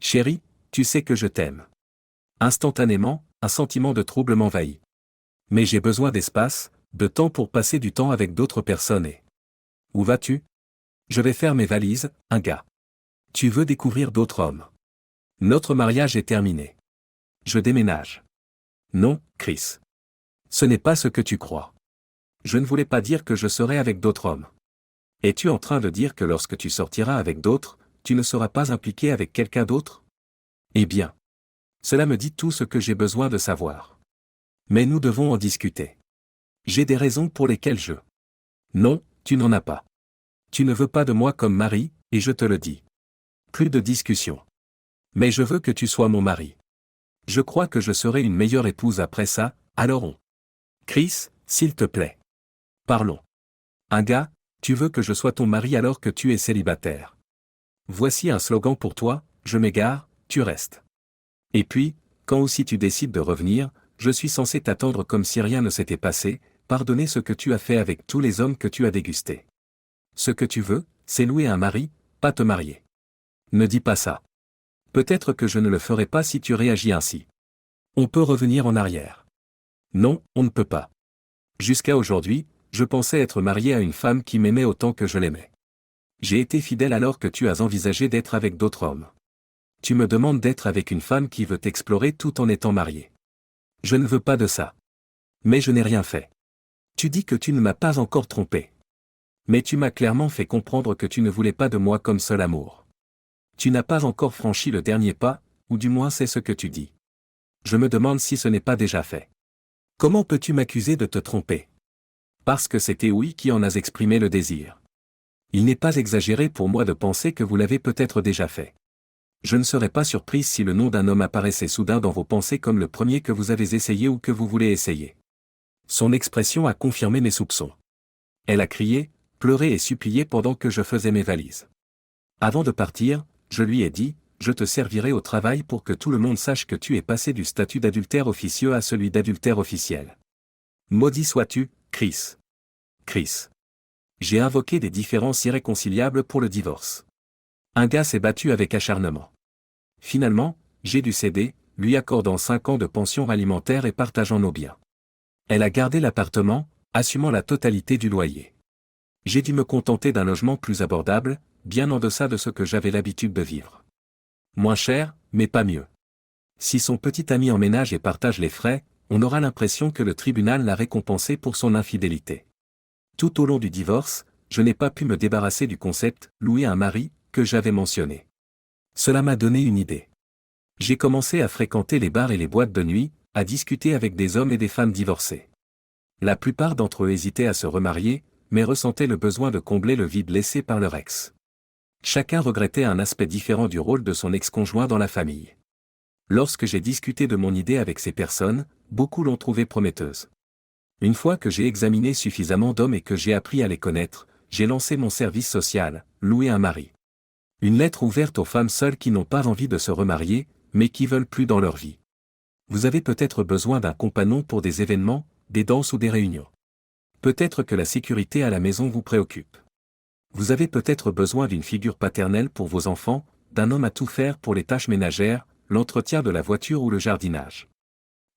Chérie, tu sais que je t'aime. Instantanément, un sentiment de trouble m'envahit. Mais j'ai besoin d'espace, de temps pour passer du temps avec d'autres personnes et... Où vas-tu? Je vais faire mes valises, un gars. Tu veux découvrir d'autres hommes. Notre mariage est terminé. Je déménage. Non, Chris. Ce n'est pas ce que tu crois. Je ne voulais pas dire que je serais avec d'autres hommes. Es-tu en train de dire que lorsque tu sortiras avec d'autres, tu ne seras pas impliqué avec quelqu'un d'autre? Eh bien. Cela me dit tout ce que j'ai besoin de savoir. Mais nous devons en discuter. J'ai des raisons pour lesquelles je... Non, tu n'en as pas. Tu ne veux pas de moi comme mari, et je te le dis. Plus de discussion. Mais je veux que tu sois mon mari. Je crois que je serai une meilleure épouse après ça, alors on... Chris, s'il te plaît. Parlons. Un gars, tu veux que je sois ton mari alors que tu es célibataire. Voici un slogan pour toi, je m'égare, tu restes. Et puis, quand aussi tu décides de revenir, je suis censé t'attendre comme si rien ne s'était passé, pardonner ce que tu as fait avec tous les hommes que tu as dégustés. Ce que tu veux, c'est louer un mari, pas te marier. Ne dis pas ça. Peut-être que je ne le ferai pas si tu réagis ainsi. On peut revenir en arrière. Non, on ne peut pas. Jusqu'à aujourd'hui, je pensais être marié à une femme qui m'aimait autant que je l'aimais. J'ai été fidèle alors que tu as envisagé d'être avec d'autres hommes. Tu me demandes d'être avec une femme qui veut t'explorer tout en étant mariée. Je ne veux pas de ça. Mais je n'ai rien fait. Tu dis que tu ne m'as pas encore trompé. Mais tu m'as clairement fait comprendre que tu ne voulais pas de moi comme seul amour. Tu n'as pas encore franchi le dernier pas, ou du moins c'est ce que tu dis. Je me demande si ce n'est pas déjà fait. Comment peux-tu m'accuser de te tromper? Parce que c'était oui qui en a exprimé le désir. Il n'est pas exagéré pour moi de penser que vous l'avez peut-être déjà fait. Je ne serais pas surprise si le nom d'un homme apparaissait soudain dans vos pensées comme le premier que vous avez essayé ou que vous voulez essayer. Son expression a confirmé mes soupçons. Elle a crié, pleuré et supplié pendant que je faisais mes valises. Avant de partir, je lui ai dit, je te servirai au travail pour que tout le monde sache que tu es passé du statut d'adultère officieux à celui d'adultère officiel. Maudit sois-tu, Chris. Chris. J'ai invoqué des différences irréconciliables pour le divorce. Un gars s'est battu avec acharnement. Finalement, j'ai dû céder, lui accordant 5 ans de pension alimentaire et partageant nos biens. Elle a gardé l'appartement, assumant la totalité du loyer. J'ai dû me contenter d'un logement plus abordable, bien en deçà de ce que j'avais l'habitude de vivre. Moins cher, mais pas mieux. Si son petit ami emménage et partage les frais, on aura l'impression que le tribunal l'a récompensé pour son infidélité. Tout au long du divorce, je n'ai pas pu me débarrasser du concept « louer un mari » que j'avais mentionné. Cela m'a donné une idée. J'ai commencé à fréquenter les bars et les boîtes de nuit, à discuter avec des hommes et des femmes divorcés. La plupart d'entre eux hésitaient à se remarier, mais ressentaient le besoin de combler le vide laissé par leur ex. Chacun regrettait un aspect différent du rôle de son ex-conjoint dans la famille. Lorsque j'ai discuté de mon idée avec ces personnes, beaucoup l'ont trouvée prometteuse. Une fois que j'ai examiné suffisamment d'hommes et que j'ai appris à les connaître, j'ai lancé mon service social, louer un mari. Une lettre ouverte aux femmes seules qui n'ont pas envie de se remarier, mais qui veulent plus dans leur vie. Vous avez peut-être besoin d'un compagnon pour des événements, des danses ou des réunions. Peut-être que la sécurité à la maison vous préoccupe. Vous avez peut-être besoin d'une figure paternelle pour vos enfants, d'un homme à tout faire pour les tâches ménagères, l'entretien de la voiture ou le jardinage.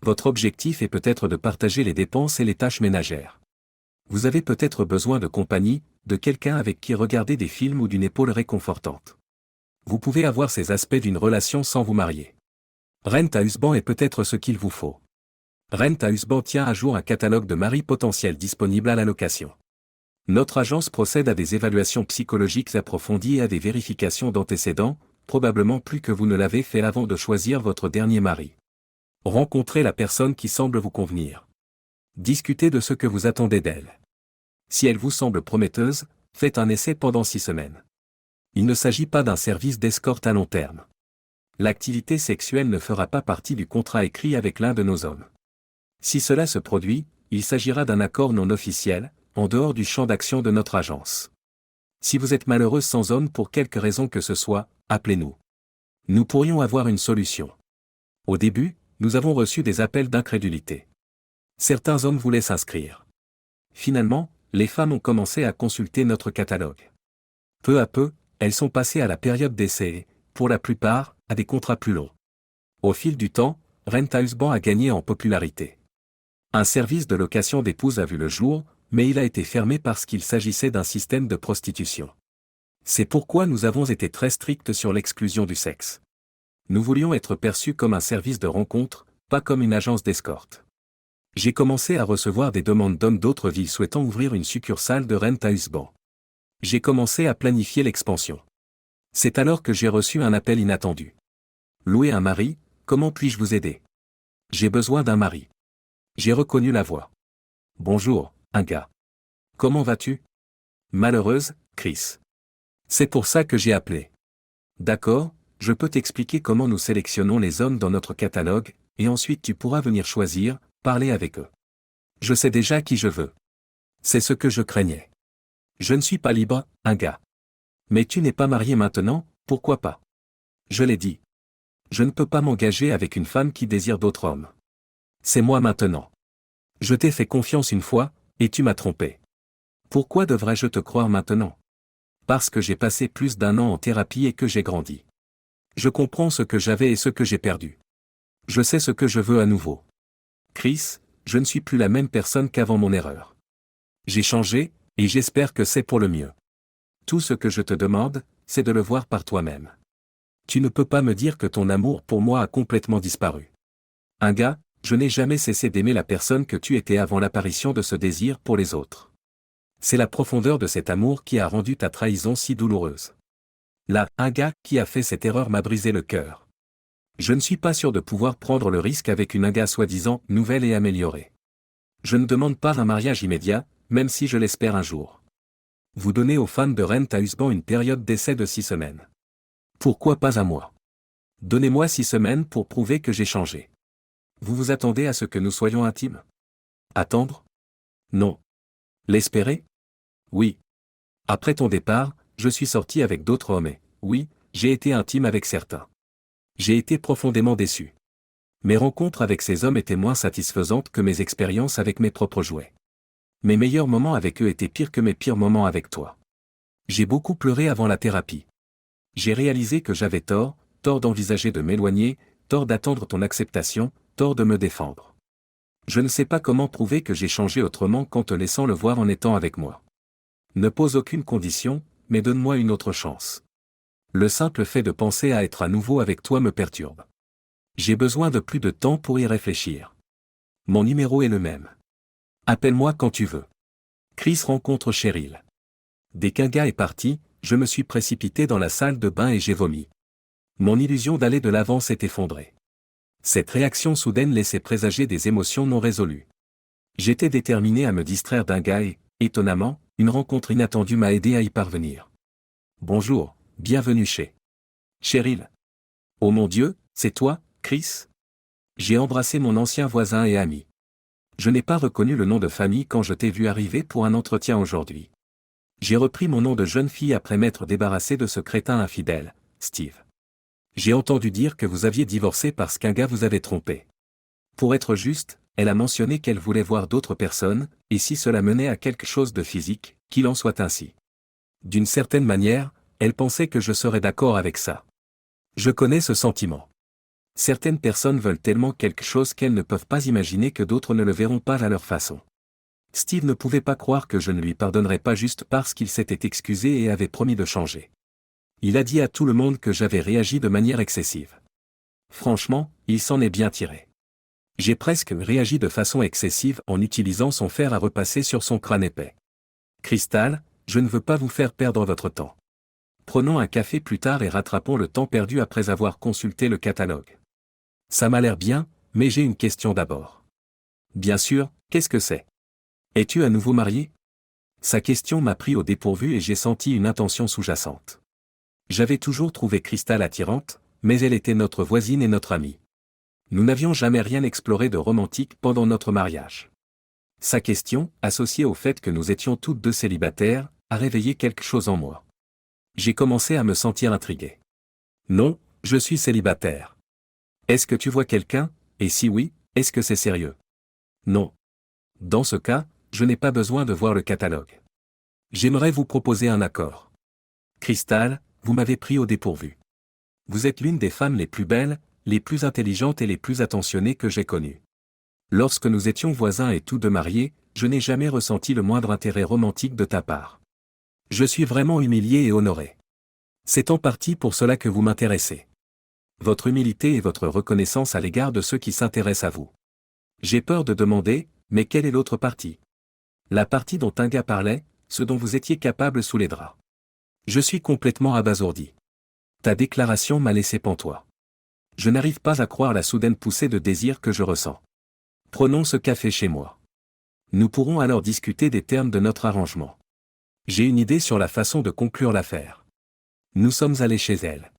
Votre objectif est peut-être de partager les dépenses et les tâches ménagères. Vous avez peut-être besoin de compagnie, de quelqu'un avec qui regarder des films ou d'une épaule réconfortante. Vous pouvez avoir ces aspects d'une relation sans vous marier. Rent a Husband est peut-être ce qu'il vous faut. Rent a Husband tient à jour un catalogue de maris potentiels disponibles à la location. Notre agence procède à des évaluations psychologiques approfondies et à des vérifications d'antécédents, probablement plus que vous ne l'avez fait avant de choisir votre dernier mari. Rencontrez la personne qui semble vous convenir. Discutez de ce que vous attendez d'elle. Si elle vous semble prometteuse, faites un essai pendant 6 semaines. Il ne s'agit pas d'un service d'escorte à long terme. L'activité sexuelle ne fera pas partie du contrat écrit avec l'un de nos hommes. Si cela se produit, il s'agira d'un accord non officiel, en dehors du champ d'action de notre agence. Si vous êtes malheureuse sans homme pour quelque raison que ce soit, appelez-nous. Nous pourrions avoir une solution. Au début, nous avons reçu des appels d'incrédulité. Certains hommes voulaient s'inscrire. Finalement, les femmes ont commencé à consulter notre catalogue. Peu à peu, elles sont passées à la période d'essai et, pour la plupart, à des contrats plus longs. Au fil du temps, Rent-A-Husband a gagné en popularité. Un service de location d'épouses a vu le jour, mais il a été fermé parce qu'il s'agissait d'un système de prostitution. C'est pourquoi nous avons été très stricts sur l'exclusion du sexe. Nous voulions être perçus comme un service de rencontre, pas comme une agence d'escorte. J'ai commencé à recevoir des demandes d'hommes d'autres villes souhaitant ouvrir une succursale de Rent-A-Husband. J'ai commencé à planifier l'expansion. C'est alors que j'ai reçu un appel inattendu. Louer un mari, comment puis-je vous aider? J'ai besoin d'un mari. J'ai reconnu la voix. Bonjour, un gars. Comment vas-tu? Malheureuse, Chris. C'est pour ça que j'ai appelé. D'accord, je peux t'expliquer comment nous sélectionnons les hommes dans notre catalogue, et ensuite tu pourras venir choisir, parler avec eux. Je sais déjà qui je veux. C'est ce que je craignais. Je ne suis pas libre, un gars. Mais tu n'es pas marié maintenant, pourquoi pas? Je l'ai dit. Je ne peux pas m'engager avec une femme qui désire d'autres hommes. C'est moi maintenant. Je t'ai fait confiance une fois, et tu m'as trompé. Pourquoi devrais-je te croire maintenant? Parce que j'ai passé plus d'1 an en thérapie et que j'ai grandi. Je comprends ce que j'avais et ce que j'ai perdu. Je sais ce que je veux à nouveau. Chris, je ne suis plus la même personne qu'avant mon erreur. J'ai changé, et j'espère que c'est pour le mieux. Tout ce que je te demande, c'est de le voir par toi-même. Tu ne peux pas me dire que ton amour pour moi a complètement disparu. Un gars, je n'ai jamais cessé d'aimer la personne que tu étais avant l'apparition de ce désir pour les autres. C'est la profondeur de cet amour qui a rendu ta trahison si douloureuse. Là, un gars qui a fait cette erreur m'a brisé le cœur. Je ne suis pas sûr de pouvoir prendre le risque avec une gars soi-disant nouvelle et améliorée. Je ne demande pas un mariage immédiat, même si je l'espère un jour. Vous donnez aux fans de Rent-A-Husband une période d'essai de 6 semaines. Pourquoi pas à moi? Donnez-moi 6 semaines pour prouver que j'ai changé. Vous vous attendez à ce que nous soyons intimes? Attendre? Non. L'espérer? Oui. Après ton départ, je suis sorti avec d'autres hommes et, oui, j'ai été intime avec certains. J'ai été profondément déçu. Mes rencontres avec ces hommes étaient moins satisfaisantes que mes expériences avec mes propres jouets. Mes meilleurs moments avec eux étaient pires que mes pires moments avec toi. J'ai beaucoup pleuré avant la thérapie. J'ai réalisé que j'avais tort d'envisager de m'éloigner, tort d'attendre ton acceptation, tort de me défendre. Je ne sais pas comment prouver que j'ai changé autrement qu'en te laissant le voir en étant avec moi. Ne pose aucune condition, mais donne-moi une autre chance. Le simple fait de penser à être à nouveau avec toi me perturbe. J'ai besoin de plus de temps pour y réfléchir. Mon numéro est le même. Appelle-moi quand tu veux. Chris rencontre Cheryl. Dès qu'un gars est parti, je me suis précipité dans la salle de bain et j'ai vomi. Mon illusion d'aller de l'avant s'est effondrée. Cette réaction soudaine laissait présager des émotions non résolues. J'étais déterminé à me distraire d'un gars et, étonnamment, une rencontre inattendue m'a aidé à y parvenir. Bonjour, bienvenue chez Cheryl. Oh mon Dieu, c'est toi, Chris? J'ai embrassé mon ancien voisin et ami. Je n'ai pas reconnu le nom de famille quand je t'ai vu arriver pour un entretien aujourd'hui. J'ai repris mon nom de jeune fille après m'être débarrassé de ce crétin infidèle, Steve. J'ai entendu dire que vous aviez divorcé parce qu'un gars vous avait trompé. Pour être juste, elle a mentionné qu'elle voulait voir d'autres personnes, et si cela menait à quelque chose de physique, qu'il en soit ainsi. D'une certaine manière, elle pensait que je serais d'accord avec ça. Je connais ce sentiment. Certaines personnes veulent tellement quelque chose qu'elles ne peuvent pas imaginer que d'autres ne le verront pas à leur façon. Steve ne pouvait pas croire que je ne lui pardonnerais pas juste parce qu'il s'était excusé et avait promis de changer. Il a dit à tout le monde que j'avais réagi de manière excessive. Franchement, il s'en est bien tiré. J'ai presque réagi de façon excessive en utilisant son fer à repasser sur son crâne épais. Crystal, je ne veux pas vous faire perdre votre temps. Prenons un café plus tard et rattrapons le temps perdu après avoir consulté le catalogue. Ça m'a l'air bien, mais j'ai une question d'abord. Bien sûr, qu'est-ce que c'est? Es-tu à nouveau marié? Sa question m'a pris au dépourvu et j'ai senti une intention sous-jacente. J'avais toujours trouvé Crystal attirante, mais elle était notre voisine et notre amie. Nous n'avions jamais rien exploré de romantique pendant notre mariage. Sa question, associée au fait que nous étions toutes deux célibataires, a réveillé quelque chose en moi. J'ai commencé à me sentir intrigué. Non, je suis célibataire. Est-ce que tu vois quelqu'un, et si oui, est-ce que c'est sérieux? Non. Dans ce cas, je n'ai pas besoin de voir le catalogue. J'aimerais vous proposer un accord. Crystal, vous m'avez pris au dépourvu. Vous êtes l'une des femmes les plus belles, les plus intelligentes et les plus attentionnées que j'ai connues. Lorsque nous étions voisins et tous deux mariés, je n'ai jamais ressenti le moindre intérêt romantique de ta part. Je suis vraiment humilié et honoré. C'est en partie pour cela que vous m'intéressez. Votre humilité et votre reconnaissance à l'égard de ceux qui s'intéressent à vous. J'ai peur de demander, mais quelle est l'autre partie? La partie dont un gars parlait, ce dont vous étiez capable sous les draps. Je suis complètement abasourdi. Ta déclaration m'a laissé pantois. Je n'arrive pas à croire la soudaine poussée de désir que je ressens. Prenons ce café chez moi. Nous pourrons alors discuter des termes de notre arrangement. J'ai une idée sur la façon de conclure l'affaire. Nous sommes allés chez elle.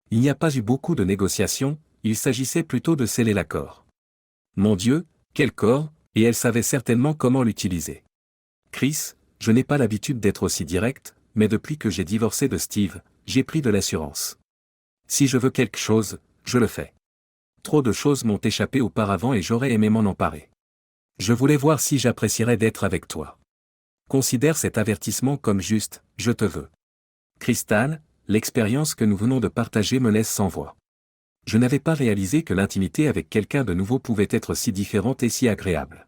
Il n'y a pas eu beaucoup de négociations, il s'agissait plutôt de sceller l'accord. Mon Dieu, quel corps, et elle savait certainement comment l'utiliser. Chris, je n'ai pas l'habitude d'être aussi direct, mais depuis que j'ai divorcé de Steve, j'ai pris de l'assurance. Si je veux quelque chose, je le fais. Trop de choses m'ont échappé auparavant et j'aurais aimé m'en emparer. Je voulais voir si j'apprécierais d'être avec toi. Considère cet avertissement comme juste, je te veux. Crystal, l'expérience que nous venons de partager me laisse sans voix. Je n'avais pas réalisé que l'intimité avec quelqu'un de nouveau pouvait être si différente et si agréable.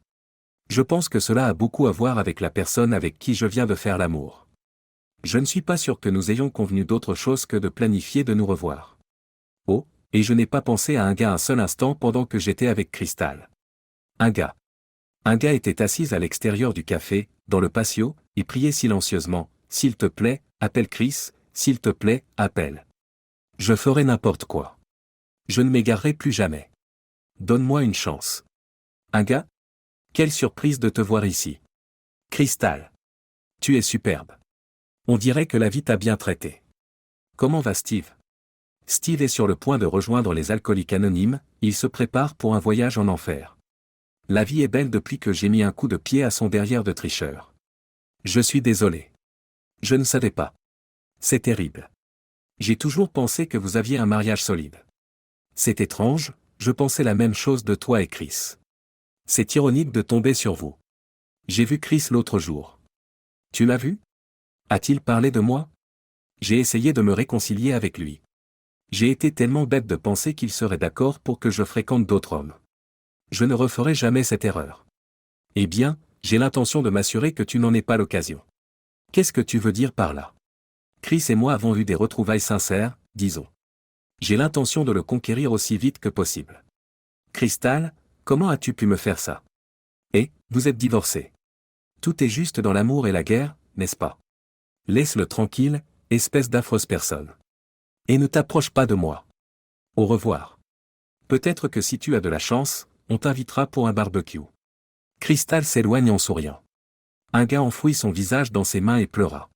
Je pense que cela a beaucoup à voir avec la personne avec qui je viens de faire l'amour. Je ne suis pas sûr que nous ayons convenu d'autre chose que de planifier de nous revoir. Oh, et je n'ai pas pensé à un gars un seul instant pendant que j'étais avec Crystal. Un gars. Un gars était assis à l'extérieur du café, dans le patio, et priait silencieusement, « S'il te plaît, appelle Chris, s'il te plaît, appelle. Je ferai n'importe quoi. Je ne m'égarerai plus jamais. Donne-moi une chance. » Un gars? Quelle surprise de te voir ici. Crystal. Tu es superbe. On dirait que la vie t'a bien traité. Comment va Steve? Steve est sur le point de rejoindre les alcooliques anonymes, il se prépare pour un voyage en enfer. La vie est belle depuis que j'ai mis un coup de pied à son derrière de tricheur. Je suis désolé. Je ne savais pas. C'est terrible. J'ai toujours pensé que vous aviez un mariage solide. C'est étrange, je pensais la même chose de toi et Chris. C'est ironique de tomber sur vous. J'ai vu Chris l'autre jour. Tu l'as vu? A-t-il parlé de moi? J'ai essayé de me réconcilier avec lui. J'ai été tellement bête de penser qu'il serait d'accord pour que je fréquente d'autres hommes. Je ne referai jamais cette erreur. Eh bien, j'ai l'intention de m'assurer que tu n'en aies pas l'occasion. Qu'est-ce que tu veux dire par là? Chris et moi avons eu des retrouvailles sincères, disons. J'ai l'intention de le conquérir aussi vite que possible. Crystal, comment as-tu pu me faire ça? Et, vous êtes divorcés. Tout est juste dans l'amour et la guerre, n'est-ce pas? Laisse-le tranquille, espèce d'affreuse personne. Et ne t'approche pas de moi. Au revoir. Peut-être que si tu as de la chance, on t'invitera pour un barbecue. Crystal s'éloigne en souriant. Un gars enfouit son visage dans ses mains et pleura.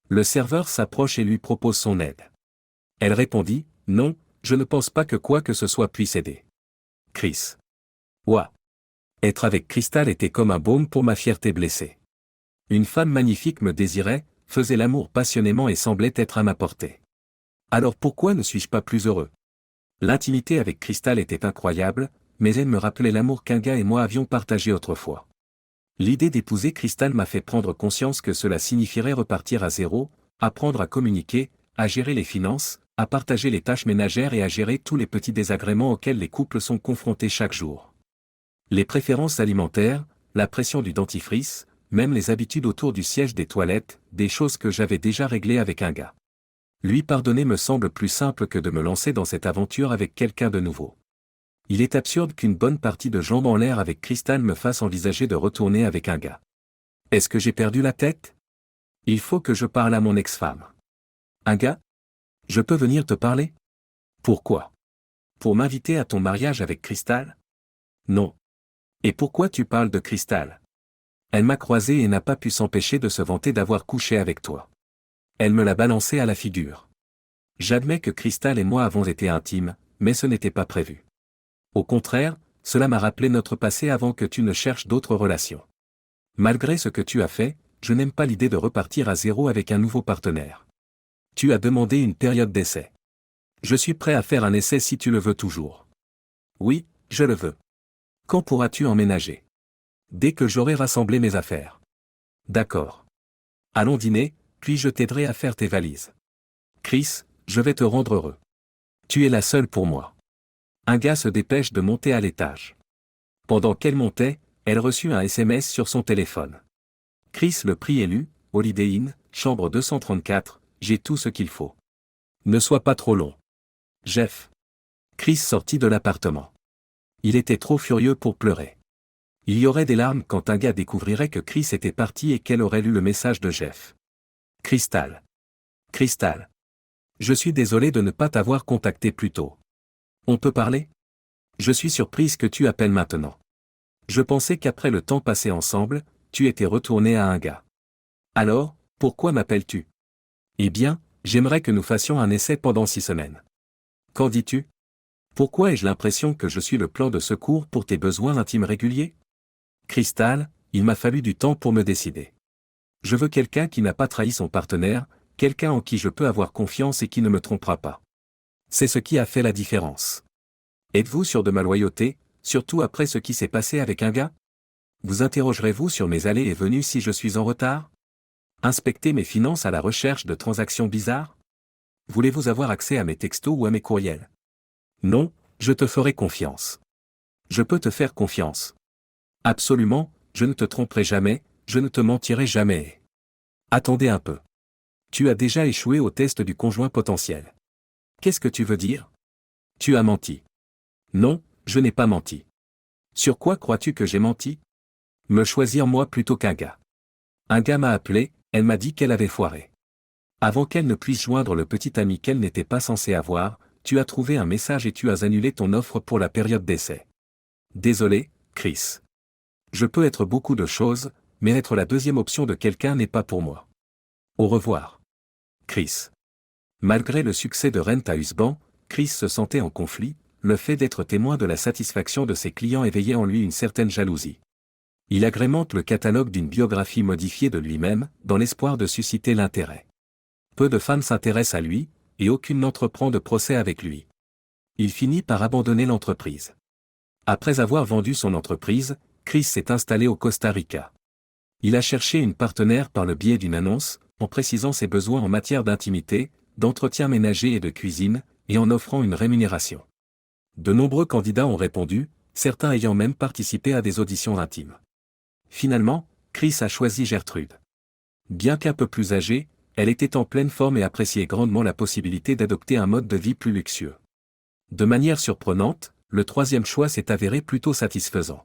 Le serveur s'approche et lui propose son aide. Elle répondit, « Non, je ne pense pas que quoi que ce soit puisse aider. » Chris. Ouah. Être avec Crystal était comme un baume pour ma fierté blessée. Une femme magnifique me désirait, faisait l'amour passionnément et semblait être à ma portée. Alors pourquoi ne suis-je pas plus heureux? L'intimité avec Crystal était incroyable, mais elle me rappelait l'amour qu'un gars et moi avions partagé autrefois. L'idée d'épouser Crystal m'a fait prendre conscience que cela signifierait repartir à zéro, apprendre à communiquer, à gérer les finances, à partager les tâches ménagères et à gérer tous les petits désagréments auxquels les couples sont confrontés chaque jour. Les préférences alimentaires, la pression du dentifrice, même les habitudes autour du siège des toilettes, des choses que j'avais déjà réglées avec un gars. Lui pardonner me semble plus simple que de me lancer dans cette aventure avec quelqu'un de nouveau. Il est absurde qu'une bonne partie de jambes en l'air avec Crystal me fasse envisager de retourner avec un gars. Est-ce que j'ai perdu la tête? Il faut que je parle à mon ex-femme. Un gars? Je peux venir te parler? Pourquoi? Pour m'inviter à ton mariage avec Crystal? Non. Et pourquoi tu parles de Crystal? Elle m'a croisé et n'a pas pu s'empêcher de se vanter d'avoir couché avec toi. Elle me l'a balancé à la figure. J'admets que Crystal et moi avons été intimes, mais ce n'était pas prévu. Au contraire, cela m'a rappelé notre passé avant que tu ne cherches d'autres relations. Malgré ce que tu as fait, je n'aime pas l'idée de repartir à zéro avec un nouveau partenaire. Tu as demandé une période d'essai. Je suis prêt à faire un essai si tu le veux toujours. Oui, je le veux. Quand pourras-tu emménager? Dès que j'aurai rassemblé mes affaires. D'accord. Allons dîner, puis je t'aiderai à faire tes valises. Chris, je vais te rendre heureux. Tu es la seule pour moi. Un gars se dépêche de monter à l'étage. Pendant qu'elle montait, elle reçut un SMS sur son téléphone. Chris, le prix élu, Holiday Inn, chambre 234, j'ai tout ce qu'il faut. Ne sois pas trop long. Jeff. Chris sortit de l'appartement. Il était trop furieux pour pleurer. Il y aurait des larmes quand un gars découvrirait que Chris était parti et qu'elle aurait lu le message de Jeff. Crystal. Crystal. Je suis désolé de ne pas t'avoir contacté plus tôt. On peut parler? Je suis surprise que tu appelles maintenant. Je pensais qu'après le temps passé ensemble, tu étais retourné à un gars. Alors, pourquoi m'appelles-tu? Eh bien, j'aimerais que nous fassions un essai pendant 6 semaines. Qu'en dis-tu? Pourquoi ai-je l'impression que je suis le plan de secours pour tes besoins intimes réguliers? Crystal, il m'a fallu du temps pour me décider. Je veux quelqu'un qui n'a pas trahi son partenaire, quelqu'un en qui je peux avoir confiance et qui ne me trompera pas. C'est ce qui a fait la différence. Êtes-vous sûr de ma loyauté, surtout après ce qui s'est passé avec un gars? Vous interrogerez-vous sur mes allées et venues si je suis en retard? Inspectez mes finances à la recherche de transactions bizarres? Voulez-vous avoir accès à mes textos ou à mes courriels? Non, je te ferai confiance. Je peux te faire confiance. Absolument, je ne te tromperai jamais, je ne te mentirai jamais. Attendez un peu. Tu as déjà échoué au test du conjoint potentiel. Qu'est-ce que tu veux dire? Tu as menti. Non, je n'ai pas menti. Sur quoi crois-tu que j'ai menti? Me choisir moi plutôt qu'un gars. Un gars m'a appelé, elle m'a dit qu'elle avait foiré. Avant qu'elle ne puisse joindre le petit ami qu'elle n'était pas censée avoir, tu as trouvé un message et tu as annulé ton offre pour la période d'essai. Désolé, Chris. Je peux être beaucoup de choses, mais être la deuxième option de quelqu'un n'est pas pour moi. Au revoir. Chris. Malgré le succès de Rent a Usban, Chris se sentait en conflit, le fait d'être témoin de la satisfaction de ses clients éveillait en lui une certaine jalousie. Il agrémente le catalogue d'une biographie modifiée de lui-même, dans l'espoir de susciter l'intérêt. Peu de femmes s'intéressent à lui, et aucune n'entreprend de procès avec lui. Il finit par abandonner l'entreprise. Après avoir vendu son entreprise, Chris s'est installé au Costa Rica. Il a cherché une partenaire par le biais d'une annonce, en précisant ses besoins en matière d'intimité, d'entretien ménager et de cuisine, et en offrant une rémunération. De nombreux candidats ont répondu, certains ayant même participé à des auditions intimes. Finalement, Chris a choisi Gertrude. Bien qu'un peu plus âgée, elle était en pleine forme et appréciait grandement la possibilité d'adopter un mode de vie plus luxueux. De manière surprenante, le troisième choix s'est avéré plutôt satisfaisant.